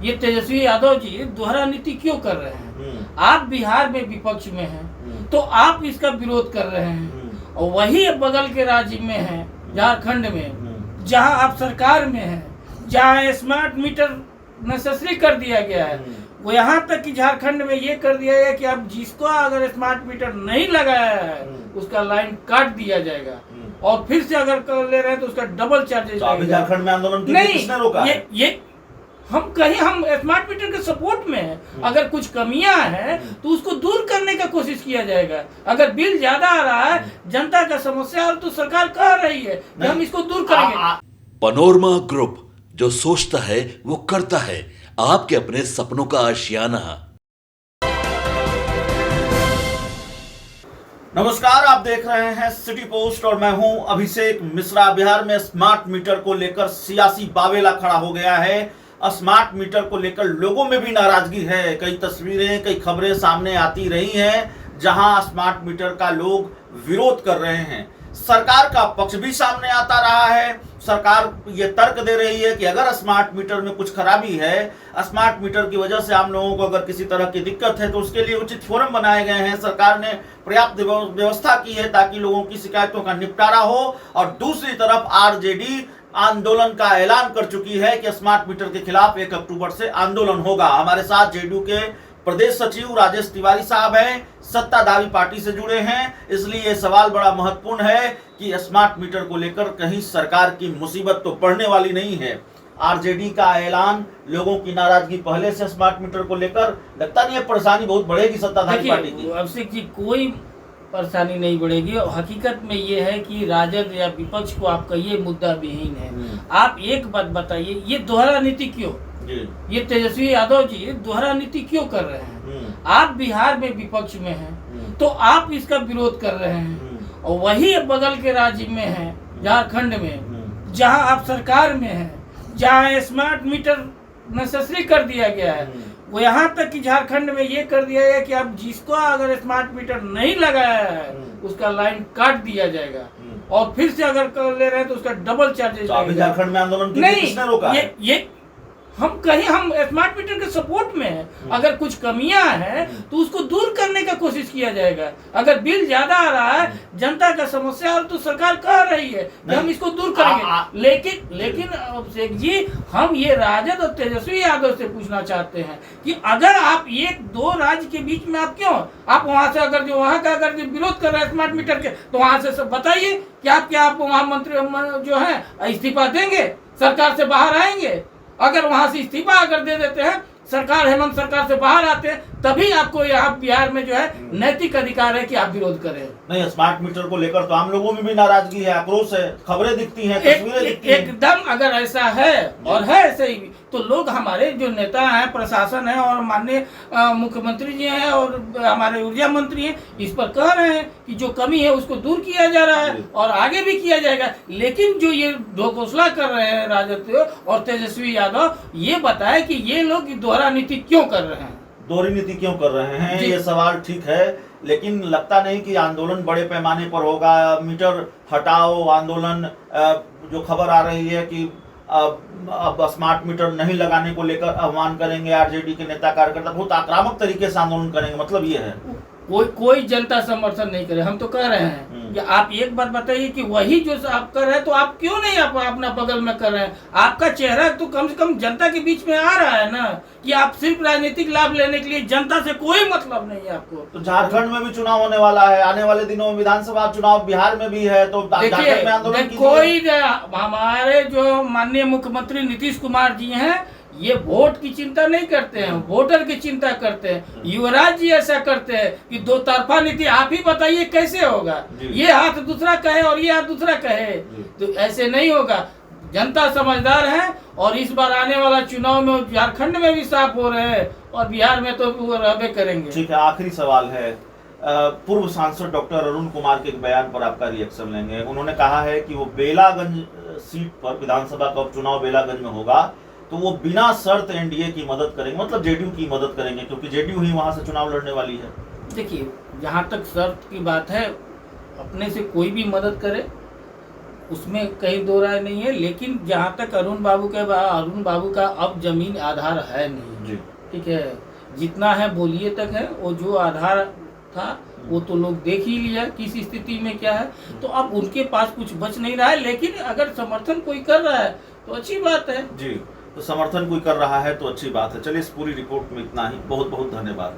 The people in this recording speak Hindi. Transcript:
ये तेजस्वी यादव जी दोहरा नीति क्यों कर रहे हैं? आप बिहार में विपक्ष में हैं तो आप इसका विरोध कर रहे हैं, और वही बगल के राज्य में है झारखंड में, जहां आप सरकार में हैं, जहां स्मार्ट मीटर नेसेसरी कर दिया गया है, वो यहाँ तक कि झारखंड में ये कर दिया गया कि आप जिसको अगर स्मार्ट मीटर नहीं लगाया है उसका लाइन काट दिया जाएगा, और फिर से अगर कर ले रहे हैं तो उसका डबल चार्जेस तो झारखंड में आंदोलन किसने रोका? ये हम स्मार्ट मीटर के सपोर्ट में हैं। अगर कुछ कमियां हैं तो उसको दूर करने का कोशिश किया जाएगा। अगर बिल ज्यादा आ रहा है, जनता का समस्या और तो सरकार कह रही है कि हम इसको दूर करेंगे। पनोरमा ग्रुप, जो सोचता है वो करता है, आपके अपने सपनों का आशियाना। नमस्कार, आप देख रहे हैं सिटी पोस्ट और मैं हूं अभिषेक मिश्रा। बिहार में स्मार्ट मीटर को लेकर सियासी बावेला खड़ा हो गया है। स्मार्ट मीटर को लेकर लोगों में भी नाराजगी है। कई तस्वीरें, कई खबरें सामने आती रही हैं जहां स्मार्ट मीटर का लोग विरोध कर रहे हैं। सरकार का पक्ष भी सामने आता रहा है। सरकार ये तर्क दे रही है कि अगर स्मार्ट मीटर में कुछ खराबी है, स्मार्ट मीटर की वजह से आम लोगों को अगर किसी तरह की दिक्कत है तो उसके लिए उचित फोरम बनाए गए हैं। सरकार ने पर्याप्त व्यवस्था की है ताकि लोगों की शिकायतों का निपटारा हो। और दूसरी तरफ आरजेडी आंदोलन का ऐलान कर चुकी है कि स्मार्ट मीटर के खिलाफ 1 अक्टूबर से आंदोलन होगा। हमारे साथ जेडीयू के प्रदेश सचिव राजेश तिवारी साहब हैं, सत्ताधारी पार्टी से जुड़े हैं, इसलिए ये सवाल बड़ा महत्वपूर्ण है कि स्मार्ट मीटर को लेकर कहीं सरकार की मुसीबत तो बढ़ने वाली नहीं है। आरजेडी का ऐलान, लोगों की नाराजगी पहले से स्मार्ट मीटर को लेकर, लगता नहीं है परेशानी बहुत बढ़ेगी सत्ताधारी पार्टी की? अभिषेक जी, कोई परेशानी नहीं बढ़ेगी। और हकीकत में ये है कि राजद या विपक्ष को आप कहिए मुद्दा विहीन है। आप एक बात बताइए, ये दोहरा नीति क्यों? ये तेजस्वी यादव जी दोहरा नीति क्यों कर रहे हैं? आप बिहार में विपक्ष में हैं तो आप इसका विरोध कर रहे हैं, और वही बगल के राज्य में है झारखंड में, जहां आप सरकार में हैं, जहां स्मार्ट मीटर नेसेसरी कर दिया गया है, वो यहाँ तक कि झारखंड में ये कर दिया गया कि आप जिसको अगर स्मार्ट मीटर नहीं लगाया है उसका लाइन काट दिया जाएगा, और फिर से अगर कर ले रहे हैं तो उसका डबल चार्जेस। झारखंड में आंदोलन किसने रोका? ये हम स्मार्ट मीटर के सपोर्ट में हैं। अगर कुछ कमियां हैं तो उसको दूर करने का कोशिश किया जाएगा। अगर बिल ज्यादा आ रहा है, जनता का समस्या और तो सरकार कह रही है कि हम इसको दूर करेंगे। लेकिन अभिषेक जी, हम ये राजद और तेजस्वी यादव से पूछना चाहते हैं कि अगर आप ये दो राज्य के बीच में आप क्यों, आप वहां से अगर जो वहां का अगर जो विरोध कर रहे हैं स्मार्ट मीटर के, तो वहां से सब बताइए कि आप वहां मंत्री जो है इस्तीफा देंगे, सरकार से बाहर आएंगे। अगर वहां से इस्तीफा अगर दे देते हैं, सरकार हेमंत सरकार से बाहर आते हैं, तभी आपको यहाँ बिहार में जो है नैतिक अधिकार है कि आप विरोध करें। नहीं, स्मार्ट मीटर को लेकर तो आम लोगों में भी नाराजगी है, आक्रोश है, खबरें दिखती हैं, तस्वीरें दिखती हैं। एकदम अगर ऐसा है और है ऐसे ही, तो लोग, हमारे जो नेता हैं, प्रशासन है और माननीय मुख्यमंत्री जी हैं और हमारे ऊर्जा मंत्री हैं, इस पर कह रहे हैं कि जो कमी है उसको दूर किया जा रहा है और आगे भी किया जाएगा। लेकिन जो ये ढोकसला कर रहे हैं राजद और तेजस्वी यादव, ये बताए कि ये लोग दोहरा नीति क्यों कर रहे हैं? दोहरी नीति क्यों कर रहे हैं, ये सवाल ठीक है, लेकिन लगता नहीं कि आंदोलन बड़े पैमाने पर होगा। मीटर हटाओ आंदोलन, जो खबर आ रही है कि अब स्मार्ट मीटर नहीं लगाने को लेकर आह्वान करेंगे, आरजेडी के नेता कार्यकर्ता बहुत आक्रामक तरीके से आंदोलन करेंगे, मतलब ये है कोई जनता समर्थन नहीं करे। हम तो कह रहे हैं कि आप एक बात बताइए कि वही जो आप कर रहे हैं तो आप क्यों नहीं अपना बगल में कर रहे हैं? आपका चेहरा तो कम से कम जनता के बीच में आ रहा है ना, कि आप सिर्फ राजनीतिक लाभ लेने के लिए, जनता से कोई मतलब नहीं है आपको। तो झारखंड में भी चुनाव होने वाला है, आने वाले दिनों में विधानसभा चुनाव बिहार में भी है, तो देखिए, हमारे जो माननीय मुख्यमंत्री नीतीश कुमार जी हैं, ये वोट की चिंता नहीं करते हैं, वोटर की चिंता करते हैं। युवराज जी ऐसा करते हैं कि दो तरफा नीति। आप ही बताइए कैसे होगा? ये हाथ दूसरा कहे और ये हाथ दूसरा कहे, तो ऐसे नहीं होगा। जनता समझदार है और इस बार आने वाला चुनाव में झारखंड में भी साफ हो रहे हैं और बिहार में तो वो रहबे करेंगे। ठीक है, आखिरी सवाल है, पूर्व सांसद डॉक्टर अरुण कुमार के एक बयान पर आपका रिएक्शन लेंगे। उन्होंने कहा है कि वो बेलागंज सीट पर, विधानसभा का उपचुनाव बेलागंज में होगा, तो वो बिना शर्त एनडीए की मदद करेंगे, मतलब जेडीयू की मदद करेंगे, क्योंकि जेडीयू ही वहां से चुनाव लड़ने वाली है। देखिए, जहां तक शर्त की बात है, अपने से कोई भी मदद करे, उसमें कहीं दो राय नहीं है, लेकिन जहाँ तक अरुण बाबू का अब जमीन आधार है नहीं जी। ठीक है, जितना है बोलिए तक है, वो जो आधार था वो तो लोग देख ही लिया किस स्थिति में क्या है, तो अब उनके पास कुछ बच नहीं रहा है। लेकिन अगर समर्थन कोई कर रहा है तो अच्छी बात है जी, तो समर्थन कोई कर रहा है तो अच्छी बात है। चलिए, इस पूरी रिपोर्ट में इतना ही। बहुत बहुत धन्यवाद।